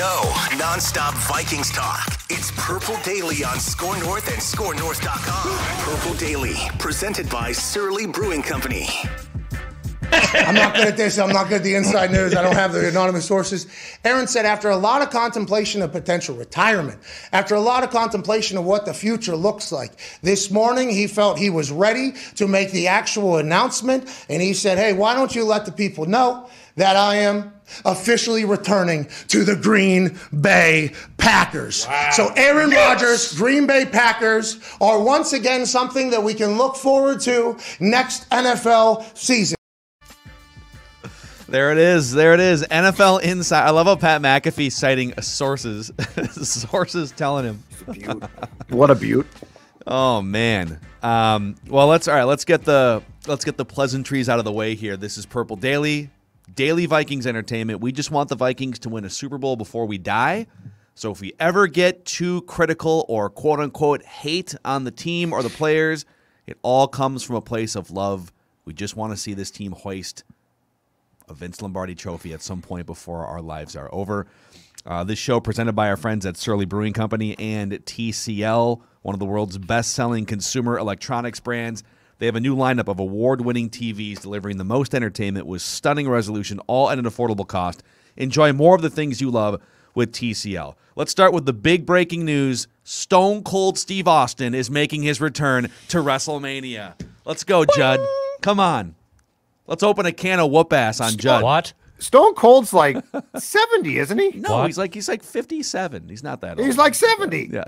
know, nonstop Vikings talk. It's Purple Daily on Score North and ScoreNorth.com. Purple Daily, presented by Surly Brewing Company. I'm not good at this. I'm not good at the inside news. I don't have the anonymous sources. Aaron said after a lot of contemplation of potential retirement, after a lot of contemplation of what the future looks like, this morning he felt he was ready to make the actual announcement. And he said, hey, why don't you let the people know that I am officially returning to the Green Bay Packers. Wow. So Aaron Rodgers, Green Bay Packers are once again something that we can look forward to next NFL season. There it is. There it is. NFL Inside. I love how Pat McAfee citing sources. Sources telling him. What a beaut. Oh man. Well, let's get the pleasantries out of the way here. This is Purple Daily Vikings entertainment. We just want the Vikings to win a Super Bowl before we die. So if we ever get too critical or quote unquote hate on the team or the players, it all comes from a place of love. We just want to see this team hoist a Vince Lombardi trophy at some point before our lives are over. This show presented by our friends at Surly Brewing Company and TCL, one of the world's best-selling consumer electronics brands. They have a new lineup of award-winning TVs delivering the most entertainment with stunning resolution, all at an affordable cost. Enjoy more of the things you love with TCL. Let's start with the big breaking news. Stone Cold Steve Austin is making his return to WrestleMania. Let's go, Judd. Come on. Let's open a can of whoop ass on Judd. What? Stone Cold's like 70, isn't he? No, What? he's like 57. He's not that old. He's like 70. Yeah.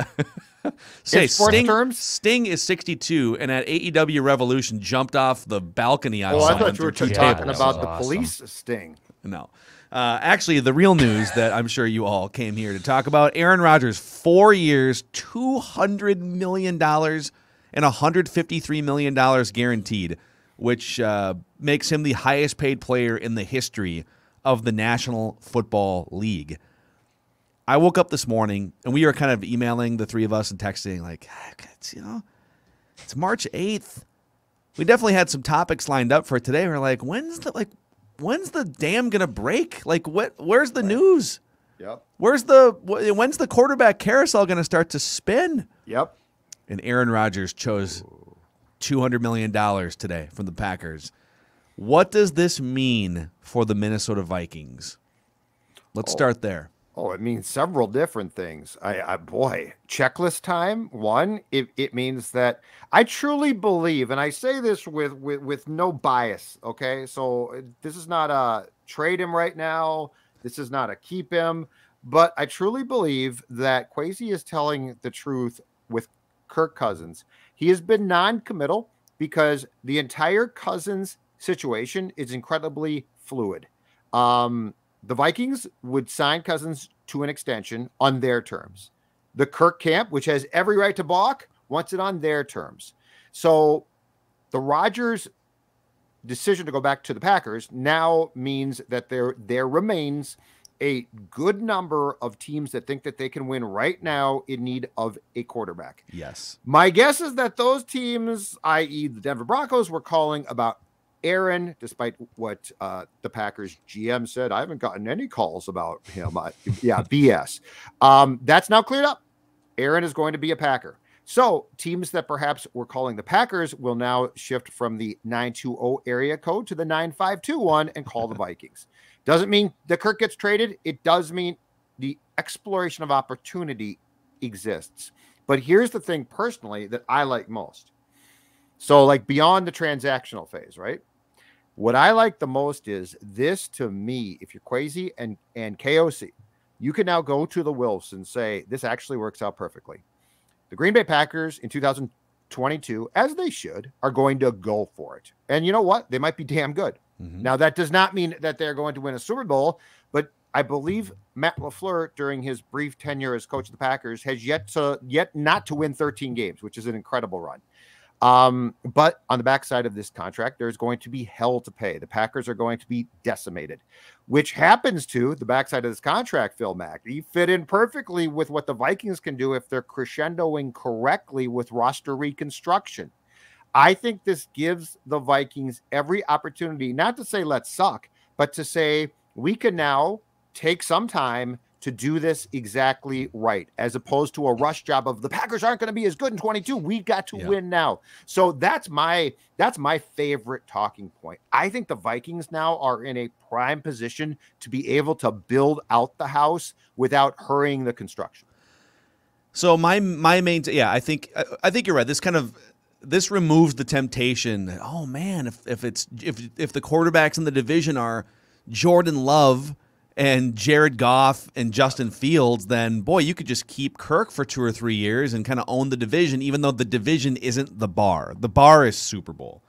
In sports terms? Sting is 62, and at AEW Revolution jumped off the balcony on Oh, I someone thought you were through two talking tables. about the Awesome. police sting. No. Actually, the real news that I'm sure you all came here to talk about, Aaron Rodgers, 4 years, $200 million, and $153 million guaranteed, which makes him the highest paid player in the history of the National Football League. I woke up this morning, and we were kind of emailing, the three of us, and texting, like, it's March 8th. We definitely had some topics lined up for today. We're like, when's the dam going to break? Like, where's the news? Yep. When's the quarterback carousel going to start to spin? Yep. And Aaron Rodgers chose $200 million today from the Packers. What does this mean for the Minnesota Vikings? Let's start there. Oh, it means several different things. Boy, checklist time. One, it means that I truly believe, and I say this with no bias. Okay, so this is not a trade him right now. This is not a keep him, but I truly believe that Kwesi is telling the truth with Kirk Cousins. He has been non-committal because the entire Cousins situation is incredibly fluid. The Vikings would sign Cousins to an extension on their terms. The Kirk camp, which has every right to balk, wants it on their terms. So the Rodgers decision to go back to the Packers now means that there remains a good number of teams that think that they can win right now in need of a quarterback. Yes. My guess is that those teams, i.e. the Denver Broncos, were calling about Aaron, despite what the Packers GM said. I haven't gotten any calls about him. BS. That's now cleared up. Aaron is going to be a Packer. So teams that perhaps were calling the Packers will now shift from the 920 area code to the 9521 and call the Vikings. Doesn't mean that Kirk gets traded. It does mean the exploration of opportunity exists. But here's the thing personally that I like most. So like beyond the transactional phase, right? What I like the most is this to me, if you're Kwesi and KOC, you can now go to the Wolves and say, this actually works out perfectly. The Green Bay Packers in 2022, as they should, are going to go for it. And you know what? They might be damn good. Mm-hmm. Now, that does not mean that they're going to win a Super Bowl, but I believe Matt LaFleur, during his brief tenure as coach of the Packers, has yet not to win 13 games, which is an incredible run. But on the backside of this contract, there's going to be hell to pay. The Packers are going to be decimated, which happens to the backside of this contract, Phil Mack. He fit in perfectly with what the Vikings can do if they're crescendoing correctly with roster reconstruction. I think this gives the Vikings every opportunity, not to say let's suck, but to say we can now take some time to do this exactly right, as opposed to a rush job of the Packers aren't going to be as good in 22. We've got to win now. So that's my favorite talking point. I think the Vikings now are in a prime position to be able to build out the house without hurrying the construction. So my main, I think you're right. This removes the temptation that, oh man, if the quarterbacks in the division are Jordan Love and Jared Goff and Justin Fields, then boy, you could just keep Kirk for 2 or 3 years and kind of own the division, even though the division isn't the bar. The bar is Super Bowl.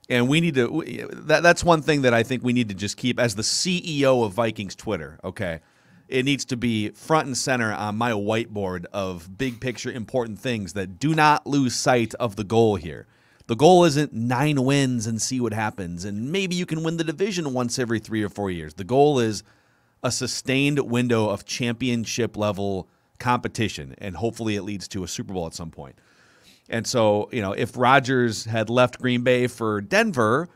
And we need to that's one thing that I think we need to just keep as the CEO of Vikings Twitter, okay? It needs to be front and center on my whiteboard of big picture important things, that do not lose sight of the goal here. The goal isn't 9 wins and see what happens, and maybe you can win the division once every 3 or 4 years. The goal is a sustained window of championship level competition, and hopefully it leads to a Super Bowl at some point. And so, if Rodgers had left Green Bay for Denver,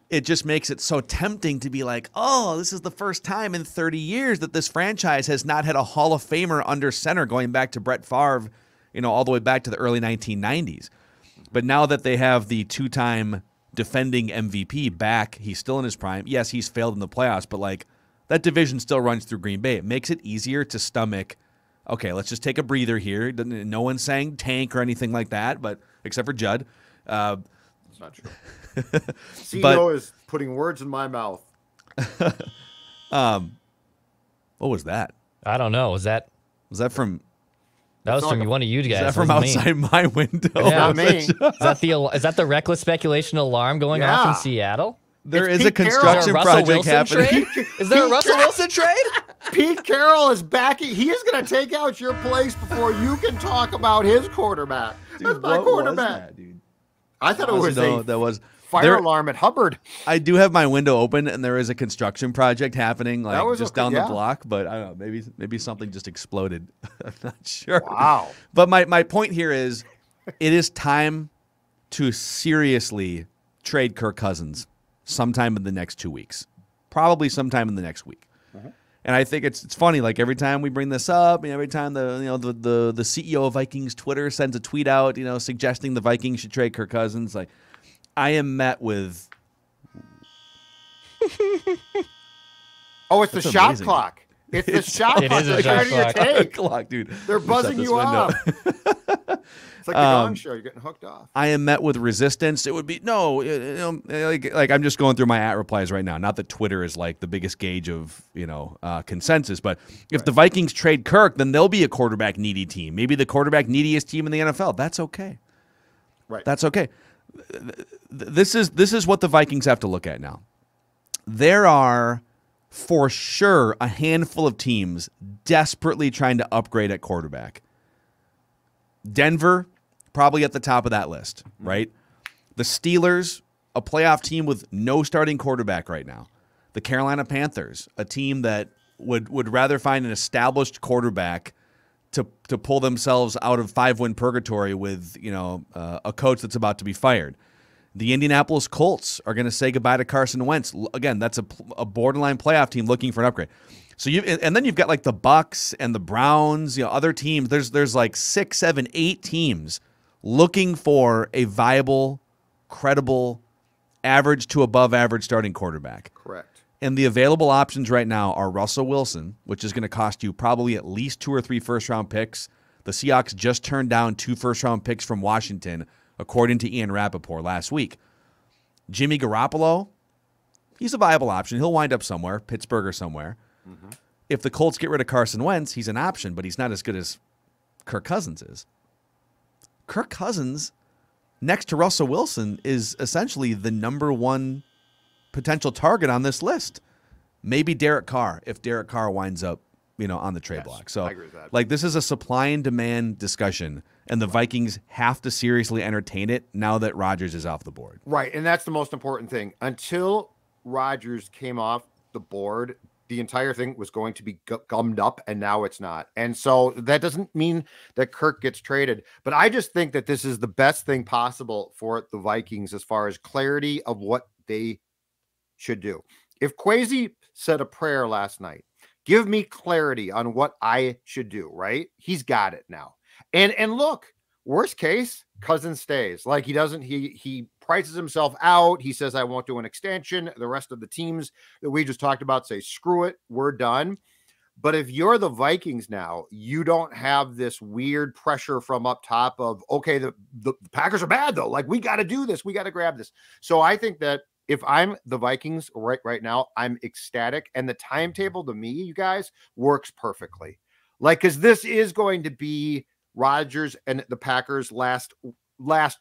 it just makes it so tempting to be like, oh, this is the first time in 30 years that this franchise has not had a Hall of Famer under center, going back to Brett Favre, all the way back to the early 1990s. But now that they have the 2-time defending MVP back, he's still in his prime. Yes, he's failed in the playoffs, but that division still runs through Green Bay. It makes it easier to stomach, okay, let's just take a breather here. No one's saying tank or anything like that, but except for Judd. It's not true. CEO is putting words in my mouth. What was that? I don't know. Was that from? That was from one of you guys. Is that from outside my window? Yeah, not me. Is that the reckless speculation alarm going off in Seattle? There is a construction project happening. Is there a Russell Wilson trade? Pete Carroll is backing. He is going to take out your place before you can talk about his quarterback. Dude, that's my quarterback. Was that, dude? I thought it was fire alarm at Hubbard. I do have my window open, and there is a construction project happening just down the block. But I don't know, maybe something just exploded. I'm not sure. Wow. But my point here is, it is time to seriously trade Kirk Cousins sometime in the next 2 weeks, probably sometime in the next week. And I think it's funny. Every time we bring this up, and every time the CEO of Vikings Twitter sends a tweet out, suggesting the Vikings should trade Kirk Cousins, I am met with. Oh, it's the shot amazing. Clock. It's the shot clock. It is a shot clock, dude. They're buzzing you off. It's like the Gong Show. You're getting hooked off. I am met with resistance. It would be I'm just going through my @replies right now. Not that Twitter is the biggest gauge of consensus, but if the Vikings trade Kirk, then they'll be a quarterback needy team. Maybe the quarterback neediest team in the NFL. That's okay. Right. That's okay. This is what the Vikings have to look at now. There are for sure a handful of teams desperately trying to upgrade at quarterback. Denver, probably at the top of that list, right? The Steelers, a playoff team with no starting quarterback right now. The Carolina Panthers, a team that would rather find an established quarterback to pull themselves out of 5-win purgatory with a coach that's about to be fired. The Indianapolis Colts are going to say goodbye to Carson Wentz. Again, that's a borderline playoff team looking for an upgrade. So and then you've got the Bucks and the Browns, other teams. There's 6, 7, 8 teams looking for a viable, credible, average to above average starting quarterback. Correct. And the available options right now are Russell Wilson, which is going to cost you probably at least 2 or 3 first-round picks. The Seahawks just turned down 2 first-round picks from Washington, according to Ian Rappaport last week. Jimmy Garoppolo, he's a viable option. He'll wind up somewhere, Pittsburgh or somewhere. Mm-hmm. If the Colts get rid of Carson Wentz, he's an option, but he's not as good as Kirk Cousins is. Kirk Cousins, next to Russell Wilson, is essentially the number 1 potential target on this list. Maybe Derek Carr, if Derek Carr winds up, on the trade block. So, I agree with that. This is a supply and demand discussion, and the Vikings have to seriously entertain it now that Rodgers is off the board. Right, and that's the most important thing. Until Rodgers came off the board, the entire thing was going to be gummed up, and now it's not. And so that doesn't mean that Kirk gets traded, but I just think that this is the best thing possible for the Vikings as far as clarity of what they should do. If Kwesi said a prayer last night, Give me clarity on what I should do, right? He's got it now. And look, worst case, Cousins stays. Like he prices himself out. He says, I won't do an extension. The rest of the teams that we just talked about say, screw it, we're done. But if you're the Vikings now, you don't have this weird pressure from up top of, okay, the Packers are bad though. Like, we got to do this. We got to grab this. So I think that if I'm the Vikings right now, I'm ecstatic. And the timetable to me, you guys, works perfectly. Like, because this is going to be Rodgers and the Packers' last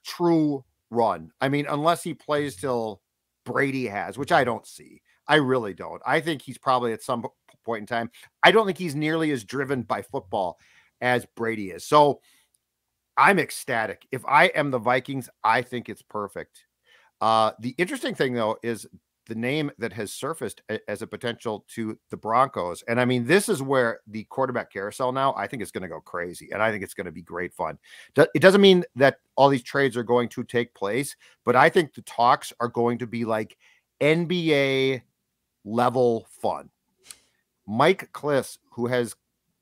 true run. I mean, unless he plays till Brady has, which I don't see. I really don't. I think he's probably at some point in time. I don't think he's nearly as driven by football as Brady is. So I'm ecstatic. If I am the Vikings, I think it's perfect. The interesting thing, though, is the name that has surfaced as a potential to the Broncos. And I mean, this is where the quarterback carousel now, I think, is going to go crazy. And I think it's going to be great fun. It doesn't mean that all these trades are going to take place, but I think the talks are going to be like NBA level fun. Mike Kliss, who has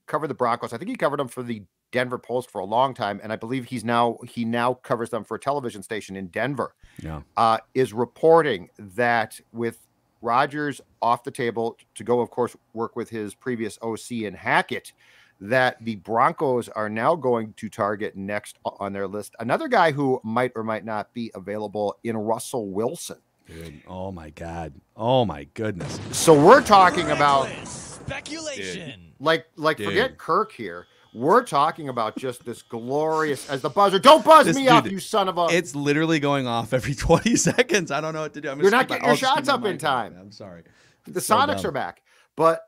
covered the Broncos, I think he covered them for the Denver Post for a long time, and I believe he now covers them for a television station in Denver. Yeah, is reporting that with Rodgers off the table to go, of course, work with his previous OC in Hackett, that the Broncos are now going to target next on their list another guy who might or might not be available in Russell Wilson. Dude, oh my God. Oh my goodness. So we're talking about speculation. Like forget Kirk here. We're talking about just this glorious as the buzzer. Don't buzz me up, you son of a. It's literally going off every 20 seconds. I don't know what to do. You're not getting your shots up in time. I'm sorry. The Sonics are back. But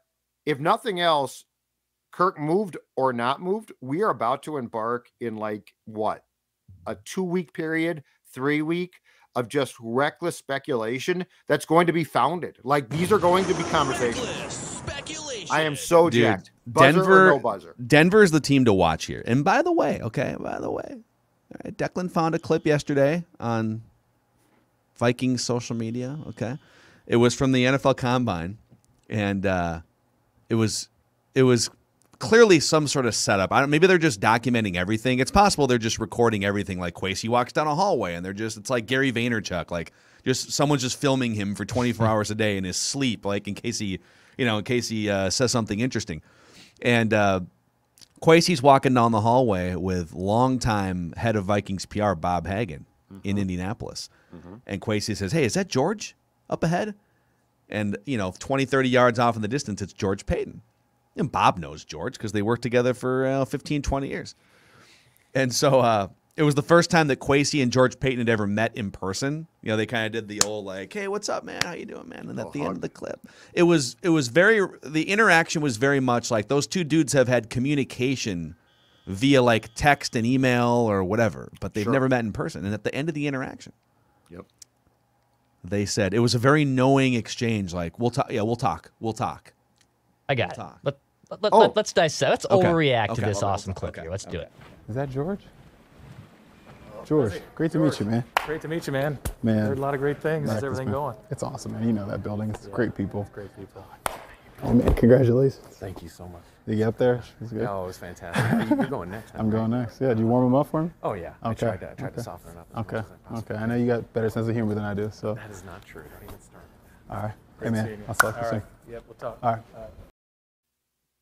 if nothing else, Kirk moved or not moved, we are about to embark in like what? A 2-week period, 3-week of just reckless speculation that's going to be founded. Like, these are going to be conversations. I am so jacked. Buzzer Denver, or no buzzer? Denver's the team to watch here. And by the way, all right, Declan found a clip yesterday on Vikings social media. Okay, it was from the NFL Combine, and it was clearly some sort of setup. Maybe they're just documenting everything. It's possible they're just recording everything. Like Kwesi walks down a hallway, and it's like Gary Vaynerchuk, like just someone's just filming him for 24 hours a day in his sleep, like in case he says something interesting. And Kwesi's walking down the hallway with longtime head of Vikings PR Bob Hagan in Indianapolis. And Kwesi says, "Hey, is that George up ahead?" And 20, 30 yards off in the distance, it's George Payton. And Bob knows George because they worked together for 15, 20 years. And so it was the first time that Kwesi and George Payton had ever met in person. They kind of did the old like, "Hey, what's up, man? How you doing, man?" And at the end of the clip, the interaction was very much like those two dudes have had communication via like text and email or whatever, but they've never met in person. And at the end of the interaction, they said it was a very knowing exchange. Like, we'll talk. Yeah, we'll talk. We'll talk. I got it. Talk. Let's dissect. Let's overreact to this awesome clip here. Let's do it. Is that George? George, great to meet you, man. Great to meet you, man. Man. Heard a lot of great things. How's everything going? It's awesome, man. You know that building. It's great people. Great people. Oh, man, congratulations. Thank you so much. Did you get up there? It was good? Oh, it was fantastic. You're going next. I'm going next. Yeah, do you warm them up for me? Oh, yeah. Okay. I tried to soften it up. Okay. I know you got better sense of humor than I do, so. That is not true. Don't even start. All right. Great hey, man. seeing you. I'll talk to you soon. Yep, we'll talk. All right.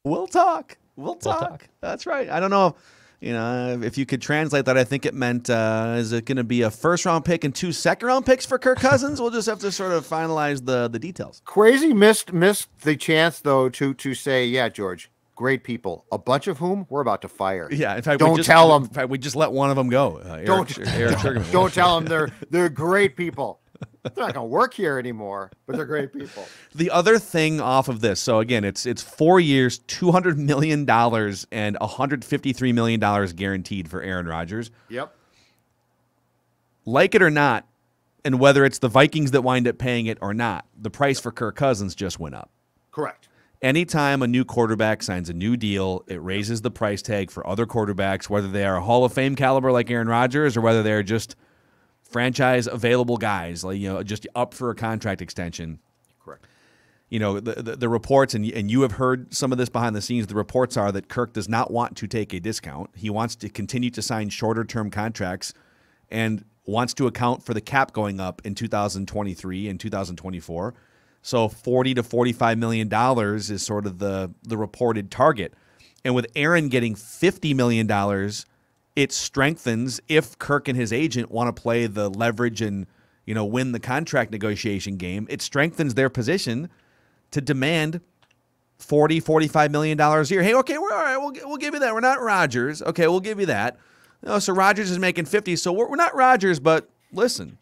We'll talk. We'll talk. That's right. I don't know. If you could translate that, I think it meant, is it going to be a first-round pick and 2 second-round picks for Kirk Cousins? We'll just have to sort of finalize the details. Crazy missed the chance, though, to say, yeah, George, great people, a bunch of whom we're about to fire. Yeah, in fact, don't tell them. In fact, we just let one of them go. Don't tell them they're great people. They're not going to work here anymore, but they're great people. The other thing off of this, so again, it's 4 years, $200 million, and $153 million guaranteed for Aaron Rodgers. Yep. Like it or not, and whether it's the Vikings that wind up paying it or not, the price for Kirk Cousins just went up. Correct. Anytime a new quarterback signs a new deal, it raises the price tag for other quarterbacks, whether they are Hall of Fame caliber like Aaron Rodgers or whether they're just franchise available guys, like just up for a contract extension. Correct. the reports, and you have heard some of this behind the scenes. The reports are that Kirk does not want to take a discount. He wants to continue to sign shorter-term contracts and wants to account for the cap going up in 2023 and 2024. So $40 to $45 million is sort of the reported target. And with Aaron getting $50 million, it strengthens, if Kirk and his agent want to play the leverage and win the contract negotiation game, it strengthens their position to demand $40, $45 million a year. Hey, okay, we're all right. We'll give you that. We're not Rodgers. Okay, we'll give you that. So Rodgers is making 50, so we're not Rodgers, but listen,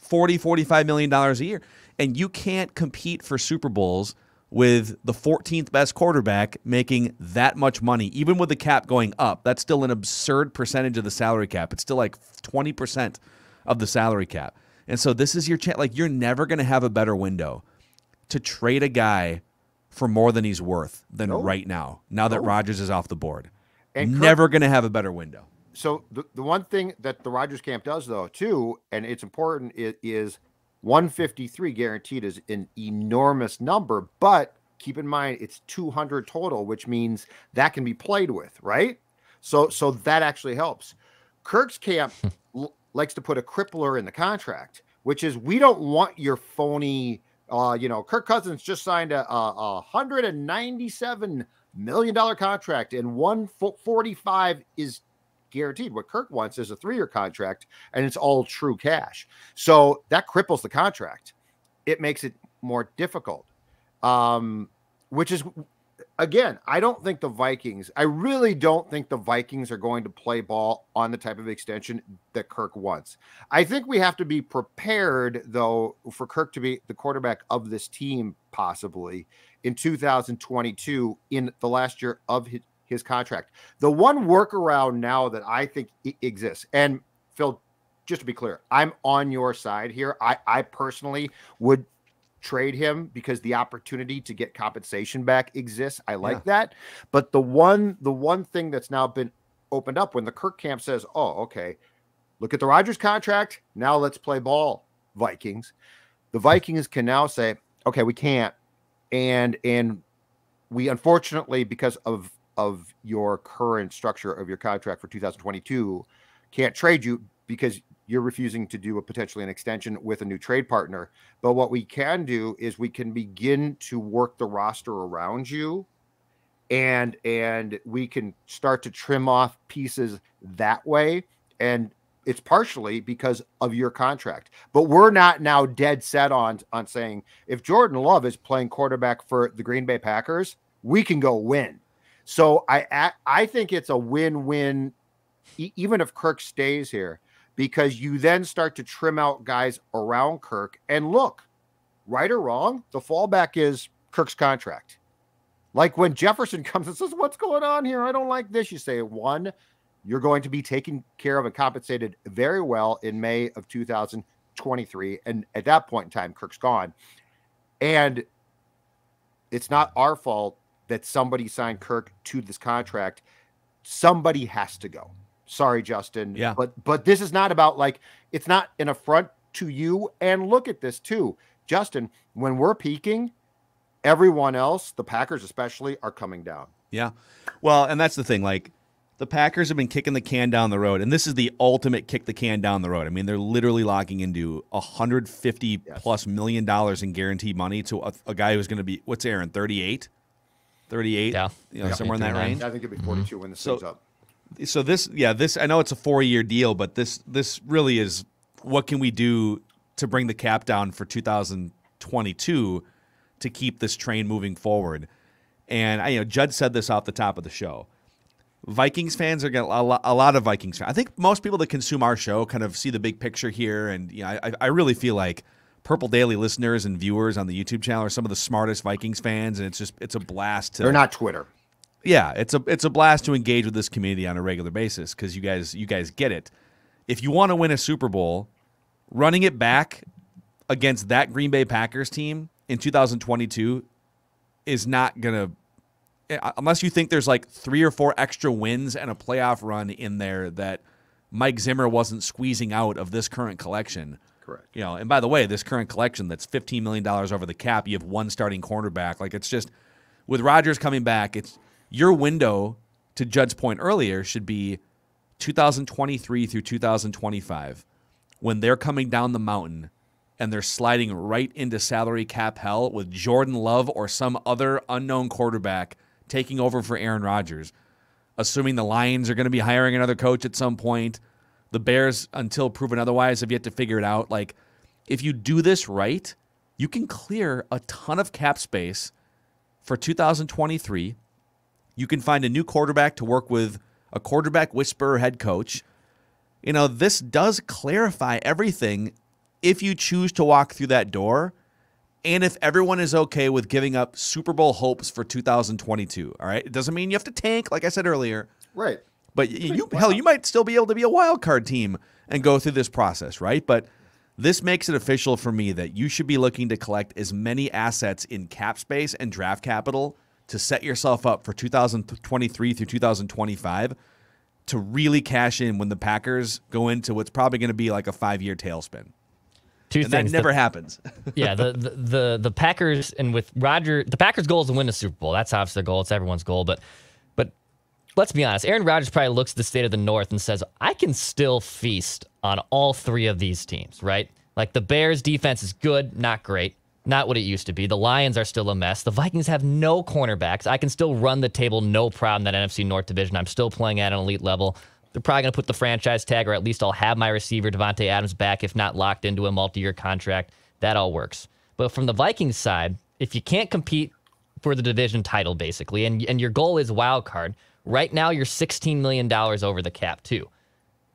$40, $45 million a year. And you can't compete for Super Bowls with the 14th best quarterback making that much money, even with the cap going up. That's still an absurd percentage of the salary cap. It's still like 20% of the salary cap. And so this is your chance. Like, you're never going to have a better window to trade a guy for more than he's worth than right now, that Rodgers is off the board. And never going to have a better window. So the one thing that the Rodgers camp does, though, too, and it's important, is 153 guaranteed is an enormous number, but keep in mind it's 200 total, which means that can be played with, right? So that actually helps. Kirk's camp likes to put a crippler in the contract, which is, we don't want your phony, Kirk Cousins just signed a $197 million contract and 145 is guaranteed. What Kirk wants is a 3-year contract, and it's all true cash. So that cripples the contract. It makes it more difficult, which is, again, I really don't think the Vikings are going to play ball on the type of extension that Kirk wants. I think we have to be prepared, though, for Kirk to be the quarterback of this team, possibly in 2022, in the last year of his contract. The one workaround now that I think exists, and Phil, just to be clear, I'm on your side here. I personally would trade him because the opportunity to get compensation back exists. I like that. But the one thing that's now been opened up, when the Kirk camp says, oh, okay, look at the Rodgers contract, now let's play ball, Vikings. The Vikings can now say, okay, we can't. And we, unfortunately, because of your current structure of your contract for 2022, can't trade you because you're refusing to do potentially an extension with a new trade partner. But what we can do is we can begin to work the roster around you, and we can start to trim off pieces that way. And it's partially because of your contract. But we're not now dead set on saying, if Jordan Love is playing quarterback for the Green Bay Packers, we can go win. So I think it's a win-win, even if Kirk stays here, because you then start to trim out guys around Kirk. And look, right or wrong, the fallback is Kirk's contract. Like when Jefferson comes and says, what's going on here? I don't like this. You say, one, you're going to be taken care of and compensated very well in May of 2023. And at that point in time, Kirk's gone. And it's not our fault that somebody signed Kirk to this contract. Somebody has to go. Sorry, Justin. Yeah. But this is not about, like, it's not an affront to you. And look at this too, Justin, when we're peaking, everyone else, the Packers especially, are coming down. Yeah. Well, and that's the thing. Like, the Packers have been kicking the can down the road, and this is the ultimate kick the can down the road. I mean, they're literally locking into $150+ million in guaranteed money to a guy who's going to be, what's Aaron, 38? 38? Yeah. Somewhere in that range. I think it'll be 42 when this thing's up. So this, I know it's a 4-year deal, but this really is, what can we do to bring the cap down for 2022 to keep this train moving forward? And Judd said this off the top of the show. Vikings fans are getting a lot of Vikings fans. I think most people that consume our show kind of see the big picture here, and I really feel like Purple Daily listeners and viewers on the YouTube channel are some of the smartest Vikings fans, and it's a blast to. They're not Twitter. Yeah, it's a blast to engage with this community on a regular basis because you guys get it. If you want to win a Super Bowl, running it back against that Green Bay Packers team in 2022 is not gonna, unless you think there's like 3 or 4 extra wins and a playoff run in there that Mike Zimmer wasn't squeezing out of this current collection. Correct. You know, and by the way, this current collection that's $15 million over the cap, you have one starting cornerback. Like, it's just, with Rodgers coming back, it's your window, to Judd's point earlier, should be 2023 through 2025, when they're coming down the mountain and they're sliding right into salary cap hell with Jordan Love or some other unknown quarterback taking over for Aaron Rodgers, assuming the Lions are going to be hiring another coach at some point. The Bears, until proven otherwise, have yet to figure it out. Like, if you do this right, you can clear a ton of cap space for 2023. You can find a new quarterback to work with a quarterback whisperer head coach. You know, this does clarify everything if you choose to walk through that door, and if everyone is okay with giving up Super Bowl hopes for 2022. All right, it doesn't mean you have to tank, like I said earlier. Right. But you might still be able to be a wild card team and go through this process, right? But this makes it official for me that you should be looking to collect as many assets in cap space and draft capital to set yourself up for 2023 through 2025 to really cash in when the Packers go into what's probably going to be like a 5-year tailspin. Two and things. That never happens. Yeah, the Packers, and with Roger, the Packers' goal is to win the Super Bowl. That's obviously their goal. It's everyone's goal. But let's be honest. Aaron Rodgers probably looks at the state of the North and says, I can still feast on all three of these teams, right? Like, the Bears' defense is good, not great. Not what it used to be. The Lions are still a mess. The Vikings have no cornerbacks. I can still run the table, no problem, that NFC North division. I'm still playing at an elite level. They're probably going to put the franchise tag, or at least I'll have my receiver, Devontae Adams, back, if not locked into a multi-year contract. That all works. But from the Vikings side, if you can't compete for the division title, basically, and your goal is wild card, right now you're $16 million over the cap, too.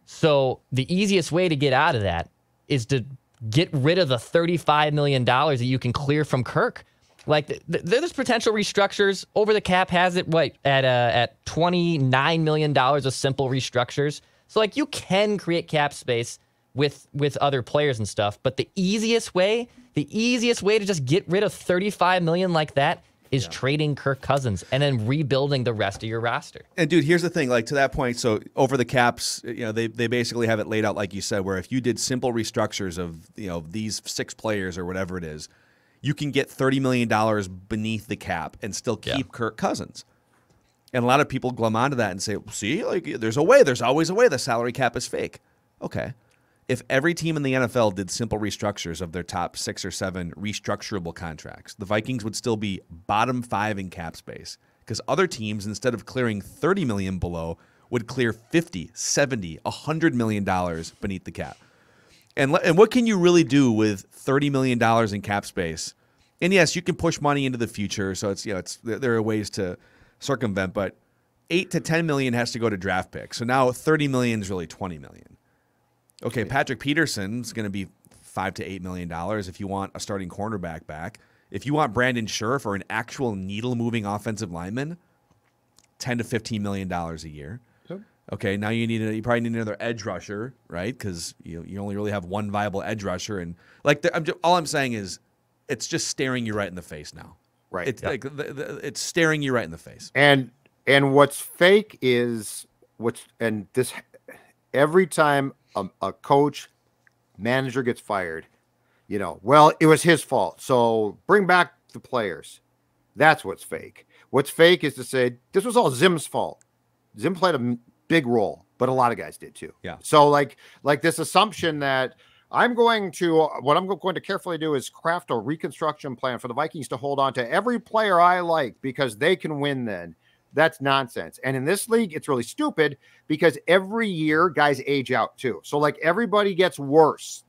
So the easiest way to get out of that is to get rid of the $35 million that you can clear from Kirk. Like, there's potential restructures. Over the cap has it at $29 million of simple restructures. So, like, you can create cap space with other players and stuff. But the easiest way to just get rid of $35 million like that is trading Kirk Cousins and then rebuilding the rest of your roster. And dude, here's the thing, like, to that point, so over the caps, you know, they basically have it laid out like you said, where if you did simple restructures of, you know, these 6 players or whatever it is, you can get $30 million beneath the cap and still keep Kirk Cousins. And a lot of people glom onto that and say, see, like, there's a way, there's always a way, the salary cap is fake. Okay. If every team in the NFL did simple restructures of their top 6 or 7 restructurable contracts, the Vikings would still be bottom 5 in cap space, because other teams, instead of clearing $30 million below, would clear $50, $70, $100 million beneath the cap. And what can you really do with $30 million in cap space? And yes, you can push money into the future, so there are ways to circumvent, but $8 to $10 million has to go to draft picks. So now $30 million is really $20 million. Okay, Patrick Peterson's going to be $5 to $8 million if you want a starting cornerback back. If you want Brandon Scherf for an actual needle-moving offensive lineman, $10 to $15 million a year. Yep. Okay, now you probably need another edge rusher, right? Because you only really have one viable edge rusher, and like all I'm saying is, it's just staring you right in the face now. Right. It's like it's staring you right in the face. And what's fake is every time a coach, manager gets fired, well, it was his fault, so bring back the players. That's what's fake. What's fake is to say this was all Zim's fault. Zim played a big role, but a lot of guys did too. Yeah. So like this assumption that what I'm going to carefully do is craft a reconstruction plan for the Vikings to hold on to every player I like because they can win then. That's nonsense. And in this league, it's really stupid because every year guys age out too. So like everybody gets worse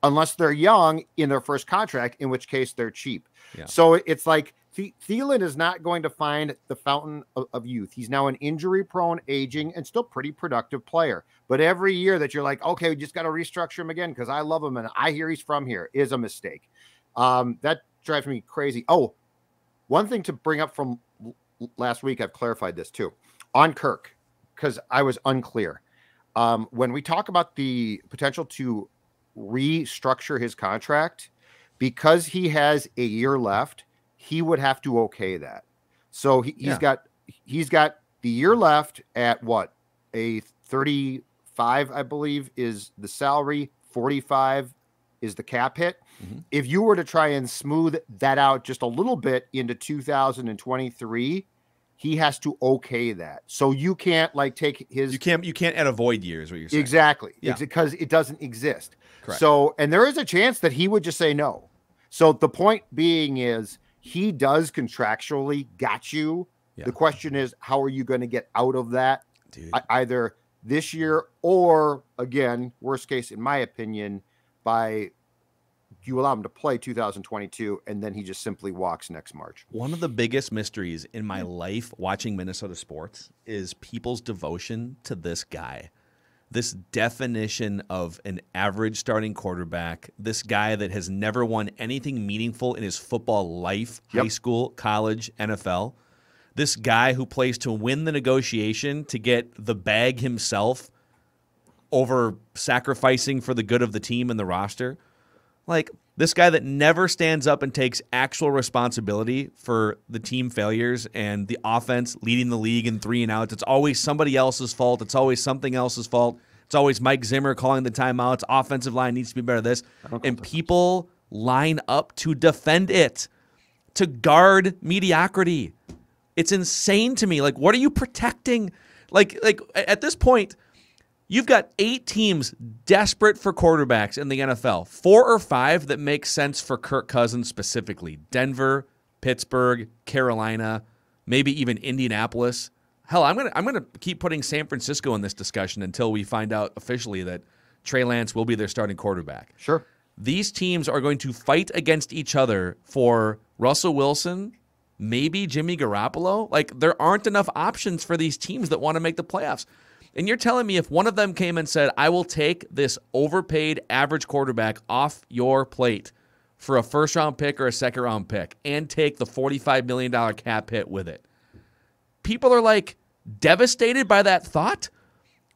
unless they're young in their first contract, in which case they're cheap. Yeah. So it's like Thielen is not going to find the fountain of youth. He's now an injury-prone, aging, and still pretty productive player. But every year that you're like, okay, we just got to restructure him again because I love him and I hear he's from here is a mistake. That drives me crazy. Oh, one thing to bring up from last week, I've clarified this too, on Kirk, because I was unclear. When we talk about the potential to restructure his contract, because he has a year left, he would have to okay that. So he's got the year left at what, a 35, I believe, is the salary, 45 is the cap hit. If you were to try and smooth that out just a little bit into 2023, he has to okay that. So you can't like take his. You can't add a void year is what you're saying. Exactly. Yeah. Because it doesn't exist. Correct. So, and there is a chance that he would just say no. So the point being is he does contractually got you. Yeah. The question is, how are you going to get out of that? Dude. Either this year or, again, worst case, in my opinion, by you allow him to play 2022 and then he just simply walks next March. One of the biggest mysteries in my life watching Minnesota sports is people's devotion to this guy. This definition of an average starting quarterback, this guy that has never won anything meaningful in his football life, high school, college, NFL. This guy who plays to win the negotiation to get the bag himself over sacrificing for the good of the team and the roster. Like, this guy that never stands up and takes actual responsibility for the team failures and the offense leading the league in 3 and outs. It's always somebody else's fault. It's always something else's fault. It's always Mike Zimmer calling the timeouts. Offensive line needs to be better at this. And people line up to defend it, to guard mediocrity. It's insane to me. Like, what are you protecting? Like at this point, you've got 8 teams desperate for quarterbacks in the NFL. 4 or 5 that make sense for Kirk Cousins specifically. Denver, Pittsburgh, Carolina, maybe even Indianapolis. Hell, I'm gonna keep putting San Francisco in this discussion until we find out officially that Trey Lance will be their starting quarterback. Sure. These teams are going to fight against each other for Russell Wilson, maybe Jimmy Garoppolo. Like, there aren't enough options for these teams that want to make the playoffs. And you're telling me if one of them came and said, I will take this overpaid average quarterback off your plate for a first-round pick or a second-round pick and take the $45 million cap hit with it, people are, like, devastated by that thought?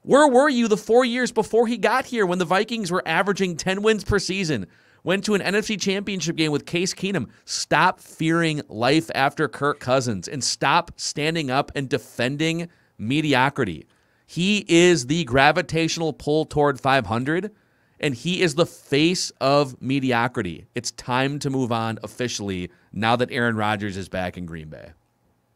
Where were you the 4 years before he got here when the Vikings were averaging 10 wins per season, went to an NFC championship game with Case Keenum? Stop fearing life after Kirk Cousins and stop standing up and defending mediocrity. He is the gravitational pull toward 500, and he is the face of mediocrity. It's time to move on officially now that Aaron Rodgers is back in Green Bay.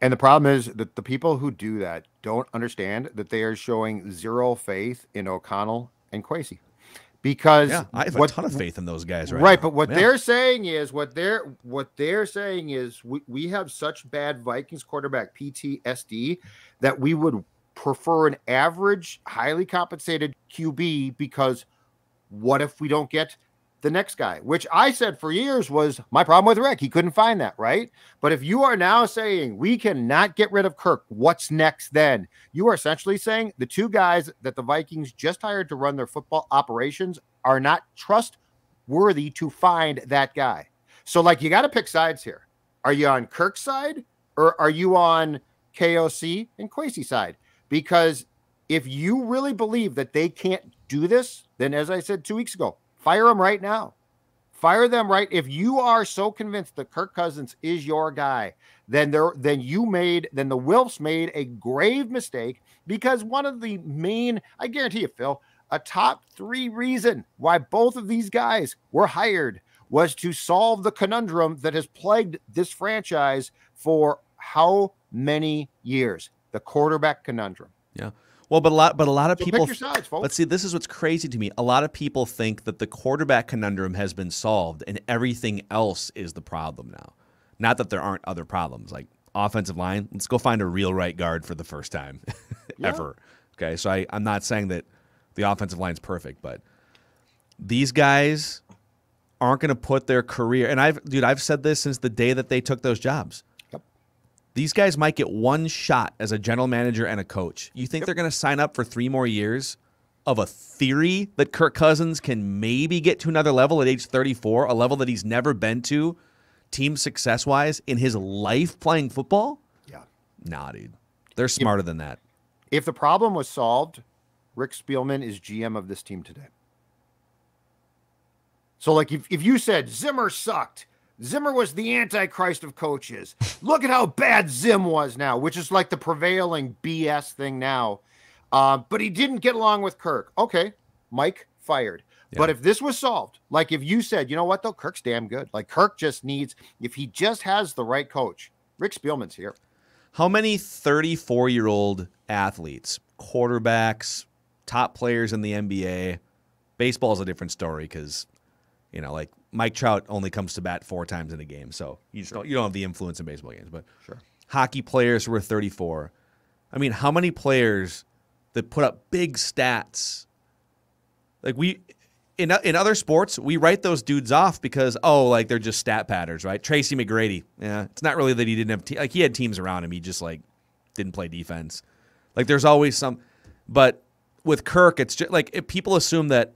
And the problem is that the people who do that don't understand that they are showing zero faith in O'Connell and Kwesi. Because I have a ton of faith in those guys right now. But what they're saying is we have such bad Vikings quarterback PTSD that we would prefer an average, highly compensated QB because what if we don't get the next guy? Which I said for years was my problem with Rick. He couldn't find that, right? But if you are now saying we cannot get rid of Kirk, what's next then? You are essentially saying the 2 guys that the Vikings just hired to run their football operations are not trustworthy to find that guy. So, like, you got to pick sides here. Are you on Kirk's side or are you on KOC and Kwesi side? Because if you really believe that they can't do this, then as I said 2 weeks ago, fire them right now. Fire them right. If you are so convinced that Kirk Cousins is your guy, then the Wilfs made a grave mistake, because one of the main, I guarantee you, Phil, a top 3 reason why both of these guys were hired was to solve the conundrum that has plagued this franchise for how many years? The quarterback conundrum. Yeah. Well, but a lot of people. Pick your sides, folks. Let's see. This is what's crazy to me. A lot of people think that the quarterback conundrum has been solved and everything else is the problem now. Not that there aren't other problems, like offensive line. Let's go find a real right guard for the first time ever. Okay, so I'm not saying that the offensive line's perfect, but these guys aren't going to put their career. And I've said this since the day that they took those jobs. These guys might get one shot as a general manager and a coach. You think they're going to sign up for 3 more years of a theory that Kirk Cousins can maybe get to another level at age 34, a level that he's never been to team success-wise in his life playing football? Yeah. Nah, dude. They're smarter than that. If the problem was solved, Rick Spielman is GM of this team today. So, like, if you said Zimmer sucked, Zimmer was the antichrist of coaches. Look at how bad Zim was now, which is like the prevailing BS thing now. But he didn't get along with Kirk. Okay, Mike fired. But if this was solved, like if you said, you know what, though, Kirk's damn good. Like Kirk just needs, if he just has the right coach, Rick Spielman's here. How many 34-year-old athletes, quarterbacks, top players in the NBA, baseball is a different story because, like Mike Trout only comes to bat 4 times in a game. So you don't have the influence in baseball games. But hockey players who are 34. I mean, how many players that put up big stats? Like in other sports, we write those dudes off because, they're just stat patters, right? Tracy McGrady. Yeah, it's not really that he didn't have he had teams around him. He just didn't play defense. Like there's always some, but with Kirk, it's just if people assume that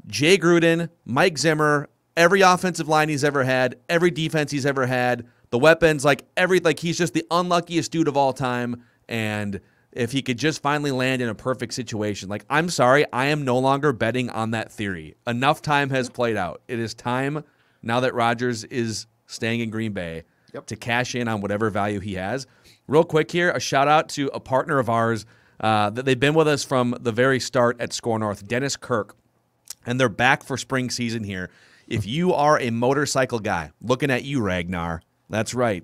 Jay Gruden, Mike Zimmer, every offensive line he's ever had, every defense he's ever had, the weapons, he's just the unluckiest dude of all time. And if he could just finally land in a perfect situation, I'm sorry, I am no longer betting on that theory. Enough time has played out. It is time now that Rodgers is staying in Green Bay to cash in on whatever value he has. Real quick here, a shout out to a partner of ours that they've been with us from the very start at Score North, Dennis Kirk, and they're back for spring season here. If you are a motorcycle guy, looking at you, Ragnar, that's right.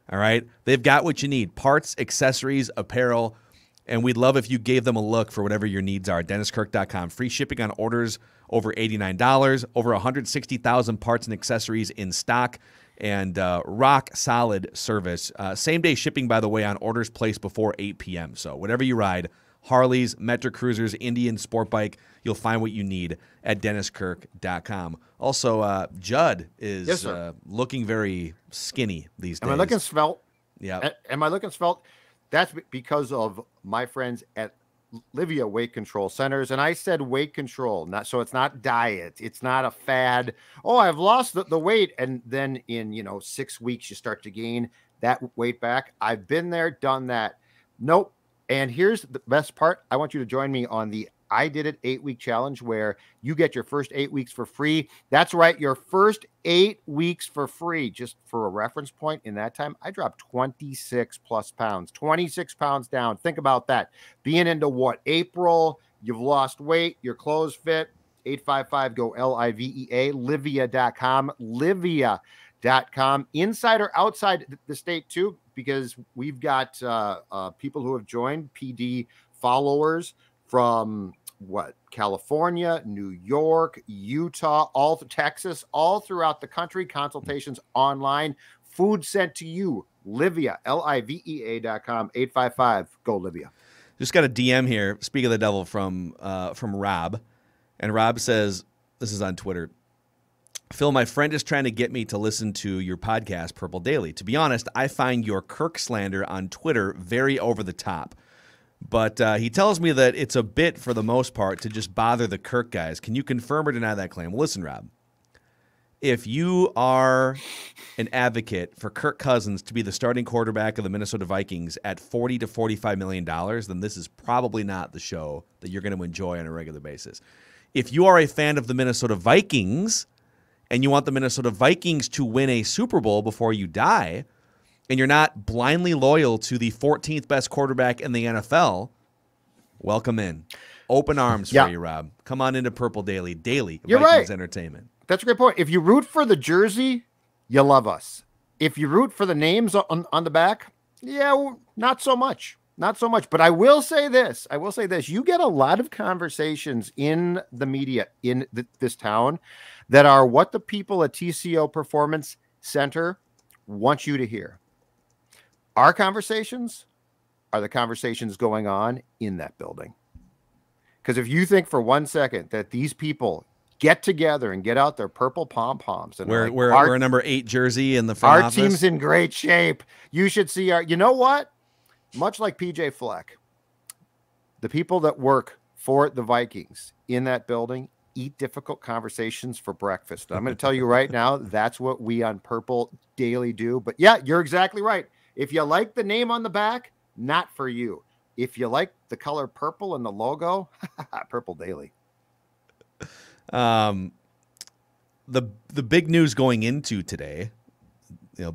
All right, they've got what you need: parts, accessories, apparel. And we'd love if you gave them a look for whatever your needs are. DennisKirk.com. Free shipping on orders over $89. Over 160,000 parts and accessories in stock. And rock solid service. Same-day shipping, by the way, on orders placed before 8 p.m. So whatever you ride, Harleys, Metric Cruisers, Indian Sport Bike, you'll find what you need at DennisKirk.com. Also, Judd is looking very skinny these days. Am I looking svelte? Yeah. Am I looking svelte? That's because of my friends at Livia Weight Control Centers. And I said weight control, so it's not diet. It's not a fad. Oh, I've lost the weight. And then in, 6 weeks, you start to gain that weight back. I've been there, done that. Nope. And here's the best part. I want you to join me on the I Did It 8-week challenge where you get your first 8 weeks for free. That's right. Your first 8 weeks for free. Just for a reference point, in that time, I dropped 26 plus pounds, 26 pounds down. Think about that. Being into what? April, you've lost weight, your clothes fit. 855-GO LIVEA, Livia.com, Livia.com. Inside or outside the state too, because we've got people who have joined, PD followers from California, New York, Utah, all to Texas, all throughout the country. Consultations online, food sent to you. Livia, LIVEA.com, 855-GO Livia. Just got a DM here. Speak of the devil from Rob, and Rob says, this is on Twitter: Phil, my friend is trying to get me to listen to your podcast, Purple Daily. To be honest, I find your Kirk slander on Twitter very over the top. But he tells me that it's a bit, for the most part, to just bother the Kirk guys. Can you confirm or deny that claim? Well, listen, Rob. If you are an advocate for Kirk Cousins to be the starting quarterback of the Minnesota Vikings at $40 to $45 million, then this is probably not the show that you're going to enjoy on a regular basis. If you are a fan of the Minnesota Vikings and you want the Minnesota Vikings to win a Super Bowl before you die, and you're not blindly loyal to the 14th best quarterback in the NFL, welcome in. Open arms for you, Rob. Come on into Purple Daily. You're Vikings right. Entertainment. That's a great point. If you root for the jersey, you love us. If you root for the names on the back, not so much. Not so much. But I will say this. You get a lot of conversations in the media in this town that are what the people at TCO Performance Center want you to hear. Our conversations are the conversations going on in that building. Because if you think for 1 second that these people get together and get out their purple pom-poms and we're a number 8 jersey in the front office. Our team's in great shape. You should see you know what? Much like PJ Fleck, the people that work for the Vikings in that building eat difficult conversations for breakfast. I'm going to tell you right now, that's what we on Purple Daily do. But yeah, you're exactly right. If you like the name on the back, not for you. If you like the color purple and the logo, Purple Daily. The big news going into today,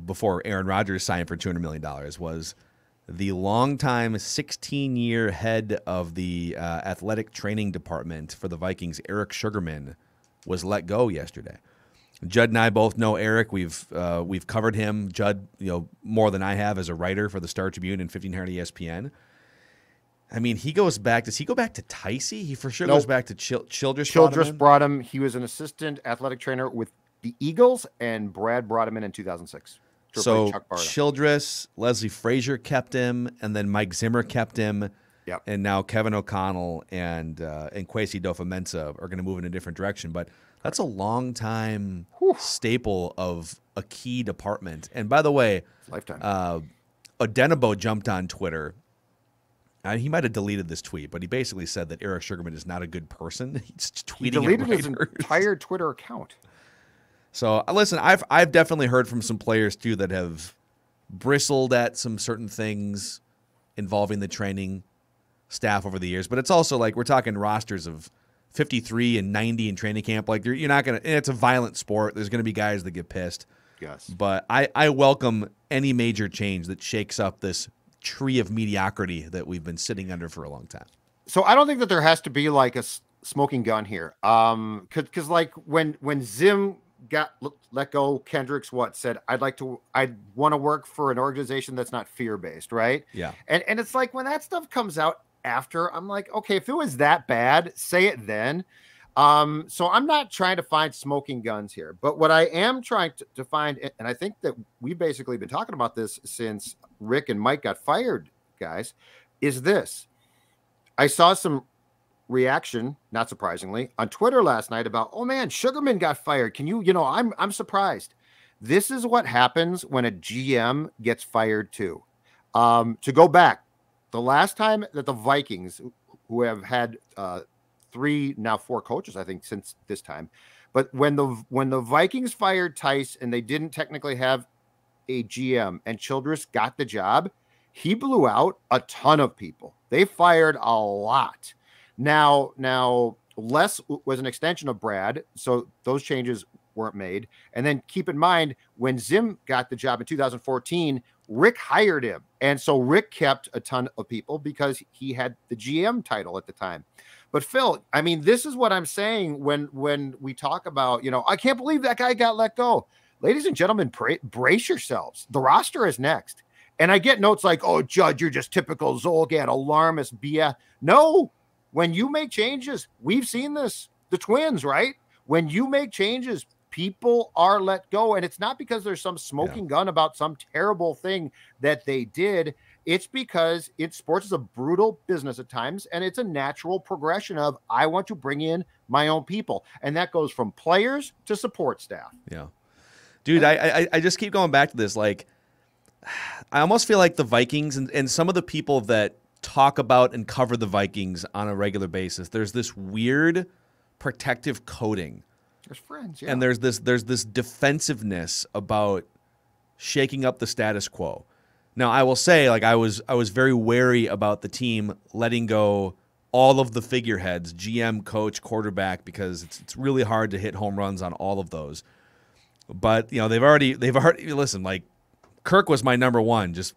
before Aaron Rodgers signed for $200 million, was the longtime 16-year head of the athletic training department for the Vikings, Eric Sugarman, was let go yesterday. Judd and I both know Eric. We've covered him, Judd, more than I have as a writer for the Star Tribune and 1500 ESPN. I mean, he goes back. Does he go back to Ticey? He for sure goes back to Childress. Childress brought him. He was an assistant athletic trainer with the Eagles, and Brad brought him in 2006. So Childress, Leslie Frazier kept him, and then Mike Zimmer kept him. Yep. And now Kevin O'Connell and Kwesi Dofa-Mensah are going to move in a different direction. But that's a long time staple of a key department. And by the way, lifetime. Odenabo jumped on Twitter. He might have deleted this tweet, but he basically said that Eric Sugarman is not a good person. He's tweeting. He deleted his entire Twitter account. So listen, I've definitely heard from some players too that have bristled at some certain things involving the training staff over the years. But it's also like we're talking rosters of 53 and 90 in training camp. Like you're not gonna. It's a violent sport. There's gonna be guys that get pissed. Yes. But I welcome any major change that shakes up this tree of mediocrity that we've been sitting under for a long time. So I don't think that there has to be like a smoking gun here. Because like when Zim got let go, Kendricks said I'd want to work for an organization that's not fear-based, right? Yeah. And it's like when that stuff comes out after, I'm like, okay, if it was that bad, say it then. So I'm not trying to find smoking guns here, but what I am trying to find, and I think that we've basically been talking about this since Rick and Mike got fired, guys, is this. I saw some reaction, not surprisingly, on Twitter last night about, oh man, Sugarman got fired. Can I'm surprised. This is what happens when a GM gets fired too. To go back, the last time that the Vikings, who have had 3, now 4 coaches, I think, since this time, but when the Vikings fired Tice and they didn't technically have a GM and Childress got the job, he blew out a ton of people. They fired a lot. Now Les was an extension of Brad, so those changes weren't made. And then keep in mind, when Zim got the job in 2014, Rick hired him. And so Rick kept a ton of people because he had the GM title at the time. But Phil, I mean, this is what I'm saying when we talk about, I can't believe that guy got let go. Ladies and gentlemen, brace yourselves. The roster is next. And I get notes like, oh, Judge, you're just typical Zolgad, alarmist BS. No, when you make changes, we've seen this, the Twins, right? When you make changes, people are let go. And it's not because there's some smoking gun about some terrible thing that they did. It's because sports is a brutal business at times, and it's a natural progression of I want to bring in my own people. And that goes from players to support staff. Yeah. Dude, I just keep going back to this. Like, I almost feel like the Vikings and some of the people that talk about and cover the Vikings on a regular basis, there's this weird protective coating. There's friends, yeah. And there's this defensiveness about shaking up the status quo. Now, I will say, like, I was very wary about the team letting go all of the figureheads, GM, coach, quarterback, because it's really hard to hit home runs on all of those. But they've already listen, like, Kirk was my number one. Just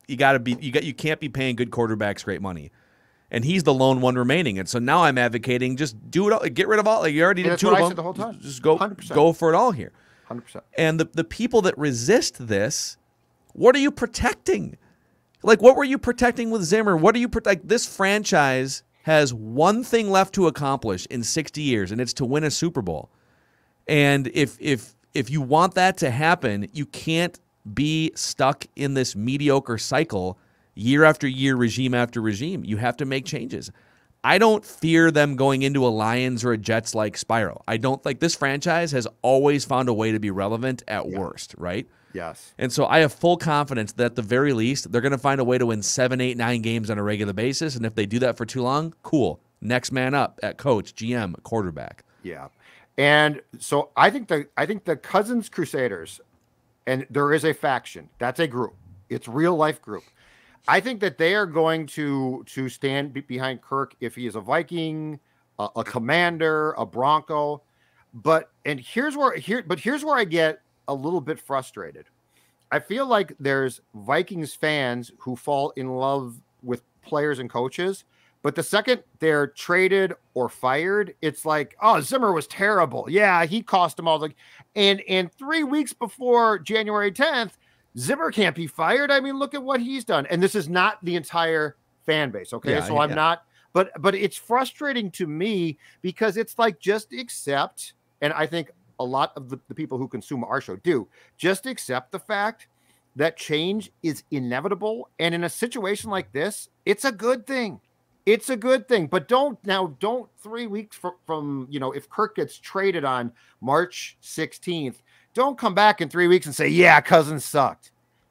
you can't be paying good quarterbacks great money, and he's the lone one remaining. And so now I'm advocating just do it all, get rid of all. Like you already did 2 of them. Said the whole time. Just go 100%. Go for it all here. 100%. And the people that resist this, what are you protecting? Like what were you protecting with Zimmer? What are you protect? This franchise has one thing left to accomplish in 60 years, and it's to win a Super Bowl. And if you want that to happen, you can't be stuck in this mediocre cycle year after year, regime after regime. You have to make changes. I don't fear them going into a Lions or a Jets-like spiral. I don't think this franchise has always found a way to be relevant at worst, right? Yes. And so I have full confidence that at the very least, they're going to find a way to win 7, 8, 9 games on a regular basis. And if they do that for too long, cool. Next man up at coach, GM, quarterback. Yeah. And so I think the Cousins Crusaders, and there is a faction, that's a group. It's real life group. I think that they are going to stand behind Kirk if he is a Viking, a Commander, a Bronco. But here's where I get a little bit frustrated. I feel like there's Vikings fans who fall in love with players and coaches, But the second they're traded or fired, it's like, oh, Zimmer was terrible. Yeah, he cost them all. And 3 weeks before January 10th, Zimmer can't be fired. I mean, look at what he's done. And this is not the entire fan base. Okay. Yeah, so I'm not, but it's frustrating to me because it's like, just accept. And I think a lot of the people who consume our show do just accept the fact that change is inevitable. And in a situation like this, it's a good thing. It's a good thing, but don't 3 weeks from, if Kirk gets traded on March 16th, don't come back in 3 weeks and say, yeah, Cousins sucked.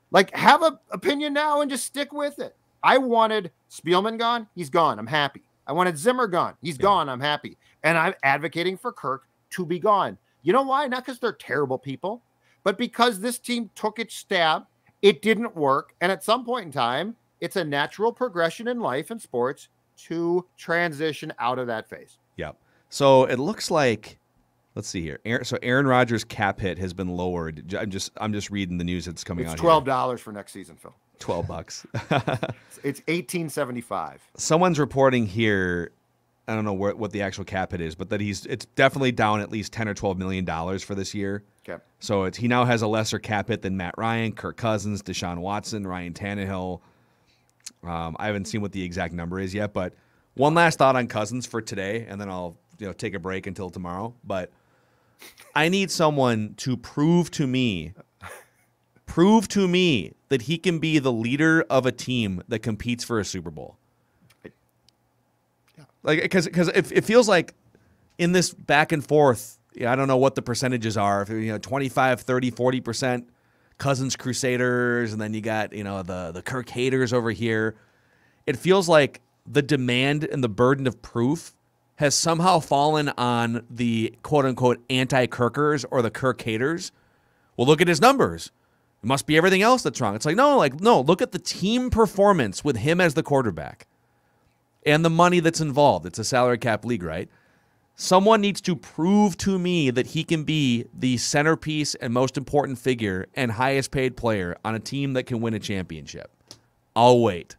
Like, have an opinion now and just stick with it. I wanted Spielman gone. He's gone. I'm happy. I wanted Zimmer gone. He's gone. I'm happy. And I'm advocating for Kirk to be gone. You know why? Not because they're terrible people, but because this team took its stab. It didn't work. And at some point in time, it's a natural progression in life and sports to transition out of that phase. Yep. So it looks like, let's see here. Aaron Rodgers' cap hit has been lowered. I'm just reading the news that's coming out. It's $12 for next season, Phil. $12. It's $18.75. Someone's reporting here, I don't know what the actual cap hit is, but that it's definitely down at least $10 or $12 million for this year. Okay. So he now has a lesser cap hit than Matt Ryan, Kirk Cousins, Deshaun Watson, Ryan Tannehill. I haven't seen what the exact number is yet, but one last thought on Cousins for today, and then I'll take a break until tomorrow. But I need someone to prove to me that he can be the leader of a team that competes for a Super Bowl. Like, because it feels like in this back and forth, I don't know what the percentages are. 25, 30, 40%. Cousins Crusaders, and then you got the Kirk haters over here. It feels like the demand and the burden of proof has somehow fallen on the quote-unquote anti-Kirkers or the Kirk haters. Well, look at his numbers. It must be everything else that's wrong. It's like, no, look at the team performance with him as the quarterback and the money that's involved. It's a salary cap league, right? Someone needs to prove to me that he can be the centerpiece and most important figure and highest paid player on a team that can win a championship. I'll wait.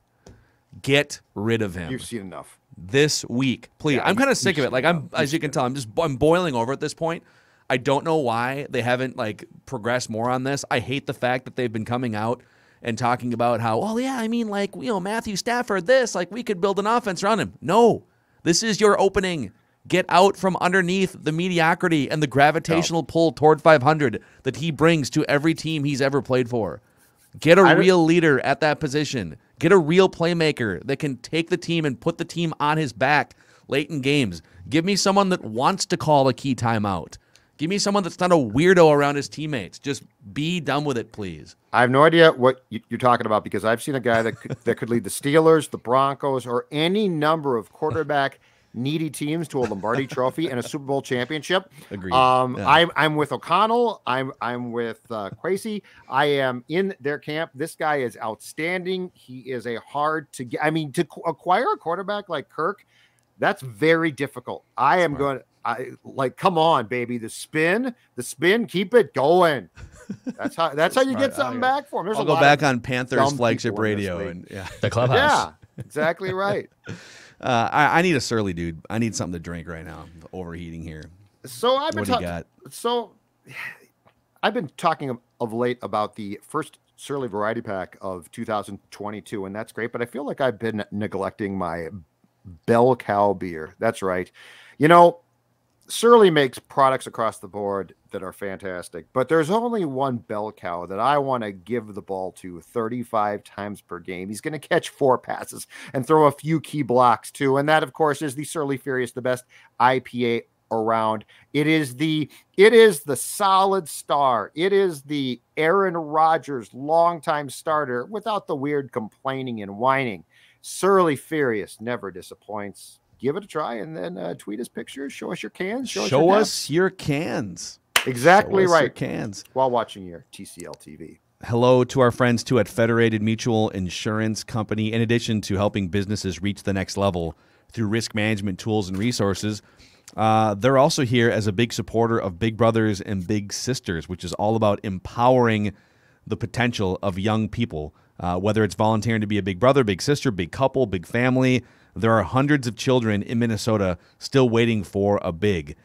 Get rid of him. You've seen enough. This week, please. Yeah, I'm kind of sick of it. Like, as you can tell, I'm boiling over at this point. I don't know why they haven't progressed more on this. I hate the fact that they've been coming out and talking about how, Matthew Stafford, we could build an offense around him. No, this is your opening. Get out from underneath the mediocrity and the gravitational pull toward 500 that he brings to every team he's ever played for. Get a real leader at that position. Get a real playmaker that can take the team and put the team on his back late in games. Give me someone that wants to call a key timeout. Give me someone that's not a weirdo around his teammates. Just be done with it, please. I have no idea what you're talking about because I've seen a guy that could lead the Steelers, the Broncos, or any number of quarterback needy teams to a Lombardi Trophy and a Super Bowl championship. Agreed. I'm with O'Connell. I'm with Quasey. I am in their camp. This guy is outstanding. He is a hard to get. I mean, to acquire a quarterback like Kirk, that's very difficult. Come on, baby. The spin, keep it going. That's how you get something back for him. I'll go back on Panthers flagship radio and the clubhouse. Yeah, exactly right. I need a surly dude. I need something to drink right now. I'm overheating here. So I've been talking. So I've been talking of late about the first Surly variety pack of 2022, and that's great. But I feel like I've been neglecting my Bell Cow beer. That's right. Surly makes products across the board that are fantastic, but there's only one Bell Cow that I want to give the ball to 35 times per game. He's going to catch 4 passes and throw a few key blocks too. And that, of course, is the Surly Furious, the best IPA around. It is the solid star. It is the Aaron Rodgers longtime starter without the weird complaining and whining. Surly Furious never disappoints. Give it a try and then tweet us pictures. Show us your cans. Show us your cans. Exactly right. Your cans. While watching your TCL TV. Hello to our friends too at Federated Mutual Insurance Company. In addition to helping businesses reach the next level through risk management tools and resources, they're also here as a big supporter of Big Brothers and Big Sisters, which is all about empowering the potential of young people, whether it's volunteering to be a big brother, big sister, big couple, big family. There are hundreds of children in Minnesota still waiting for a big.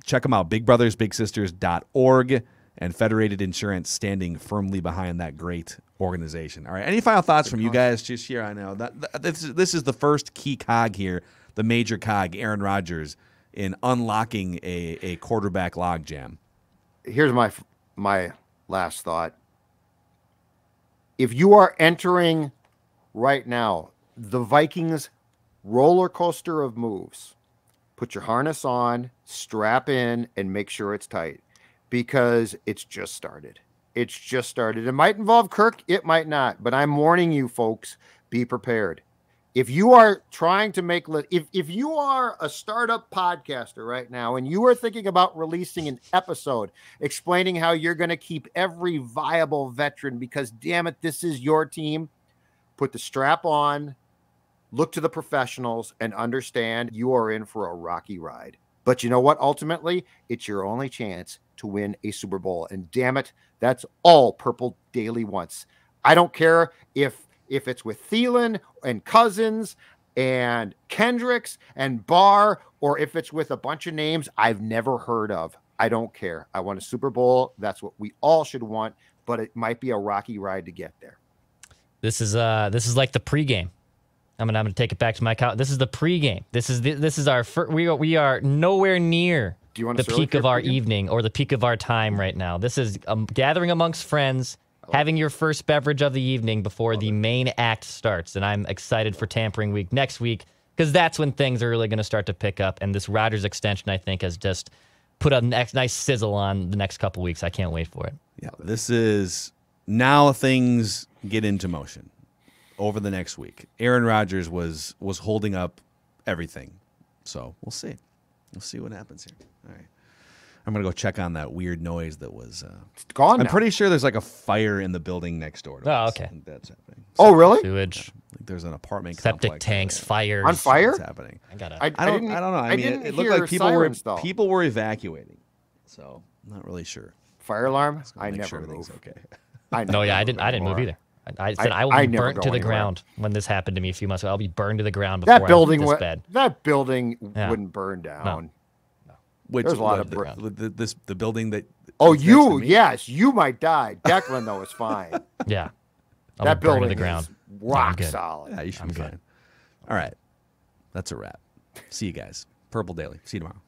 Check them out, bigbrothersbigsisters.org, and Federated Insurance standing firmly behind that great organization. All right, any final thoughts from you guys just here? I know that this is the first key cog here, the major cog, Aaron Rodgers, in unlocking a quarterback logjam. Here's my last thought. If you are entering right now the Vikings roller coaster of moves, put your harness on, strap in, and make sure it's tight, because it's just started. It's just started. It might involve Kirk, it might not, but I'm warning you folks, be prepared. If you are trying to make, if you are a startup podcaster right now and you are thinking about releasing an episode explaining how you're going to keep every viable veteran because, damn it, this is your team, put the strap on, look to the professionals, and understand you are in for a rocky ride. But you know what? Ultimately, it's your only chance to win a Super Bowl. And damn it, that's all Purple Daily wants. I don't care if it's with Thielen and Cousins and Kendricks and Barr, or if it's with a bunch of names I've never heard of. I don't care. I want a Super Bowl. That's what we all should want, but it might be a rocky ride to get there. This is like the pregame. I'm gonna take it back to my couch. This is the pregame. This is our we are nowhere near the peak of our evening or the peak of our time right now. This is gathering amongst friends, having your first beverage of the evening before the main act starts. And I'm excited for tampering week next week, because that's when things are really going to start to pick up. And this Rodgers extension, I think, has just put a nice sizzle on the next couple weeks. I can't wait for it. Yeah, this is now things get into motion over the next week. Aaron Rodgers was holding up everything. So we'll see. We'll see what happens here. All right. I'm going to go check on that weird noise that was... it's gone I'm now. pretty sure there's like a fire in the building next door to us. Okay. I think that's happening. Oh, really? Sewage. I think there's an apartment Septic complex tanks, there. fires. On fire? That's happening. I don't know. I mean, it looked like people were evacuating. So I'm not really sure. Fire alarm? I Make never sure everything's move. okay. I didn't move either. I said I will be burnt to the ground when this happened to me a few months ago. I'll be burned to the ground before That building I leave this bed. That building wouldn't burn down. Which There's a lot of the building that. Oh, is next to me? yes, you might die. Declan though is fine. Yeah. I'll That be burned building to the ground. is rock good. solid. Yeah, you should be fine. All right, that's a wrap. See you guys. Purple Daily. See you tomorrow.